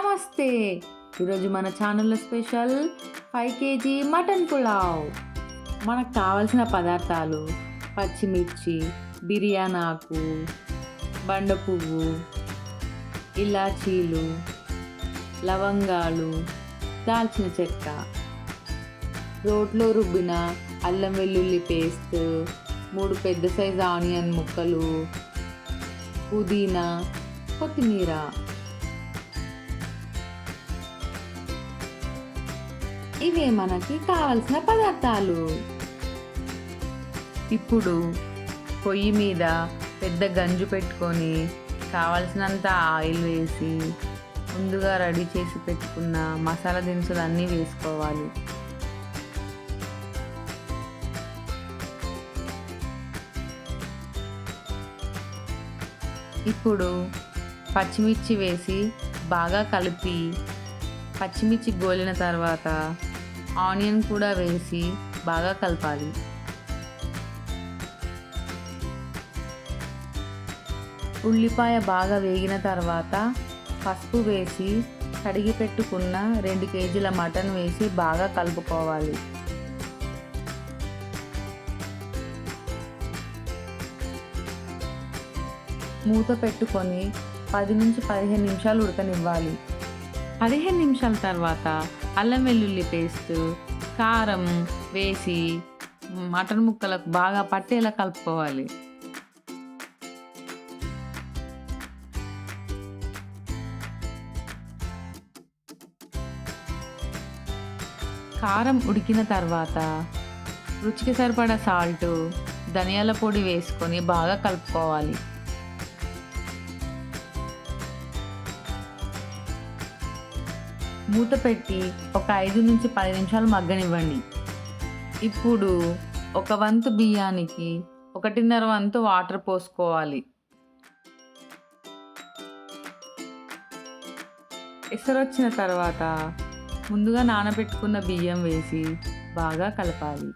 నమస్తే. ఈరోజు మన ఛానల్లో స్పెషల్ 5 కేజీ మటన్ పులావ్. మనకు కావాల్సిన పదార్థాలు: పచ్చిమిర్చి, బిర్యానీ ఆకు, బండ పువ్వు, ఇలాచీలు, లవంగాలు, దాల్చిన చెక్క, రోట్లో రుబ్బిన అల్లం వెల్లుల్లి పేస్ట్, 3 పెద్ద సైజు ఆనియన్ ముక్కలు, పుదీనా, కొత్తిమీర. ఇవే మనకి కావలసిన పదార్థాలు. ఇప్పుడు పొయ్యి మీద పెద్ద గంజు పెట్టుకొని కావలసినంత ఆయిల్ వేసి ముందుగా రెడీ చేసి పెట్టుకున్న మసాలా దినుసులు అన్నీ వేసుకోవాలి. ఇప్పుడు పచ్చిమిర్చి వేసి బాగా కలిపి, పచ్చిమిర్చి గోలిన తర్వాత ఆనియన్ కూడా వేసి బాగా కలపాలి. ఉల్లిపాయ బాగా వేగిన తర్వాత పసుపు వేసి కడిగి పెట్టుకున్న 2 కేజీల మటన్ వేసి బాగా కలుపుకోవాలి. మూత పెట్టుకొని 10 నుంచి 15 నిమిషాలు ఉడకనివ్వాలి. 15 నిమిషాల తర్వాత అల్లం వెల్లుల్లి పేస్ట్, కారం వేసి మటన్ ముక్కలకు బాగా పట్టేలా కలుపుకోవాలి. కారం ఉడికిన తర్వాత రుచికి సరిపడా సాల్ట్, ధనియాల పొడి వేసుకొని బాగా కలుపుకోవాలి. మూత పెట్టి ఒక 5 నుంచి 10 నిమిషాలు మగ్గనివ్వండి. ఇప్పుడు 1 వంతు బియ్యానికి 1.5 వంతు వాటర్ పోసుకోవాలి. ఎసరొచ్చిన తర్వాత ముందుగా నానబెట్టుకున్న బియ్యం వేసి బాగా కలపాలి.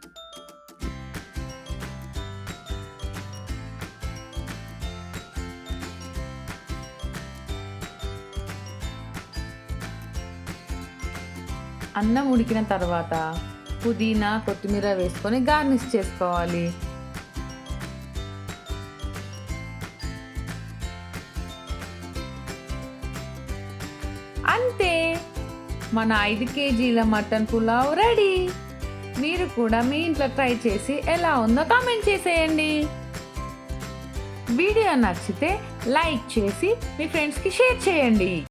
అన్నం ఉడికిన తర్వాత పుదీనా, కొత్తిమీర వేసుకొని గార్నిష్ చేసుకోవాలి. అంతే, మన 5 కేజీల మటన్ పులావ్ రెడీ. మీరు కూడా మీ ఇంట్లో ట్రై చేసి ఎలా ఉందో కామెంట్ చేసేయండి. వీడియో నచ్చితే లైక్ చేసి మీ ఫ్రెండ్స్కి షేర్ చేయండి.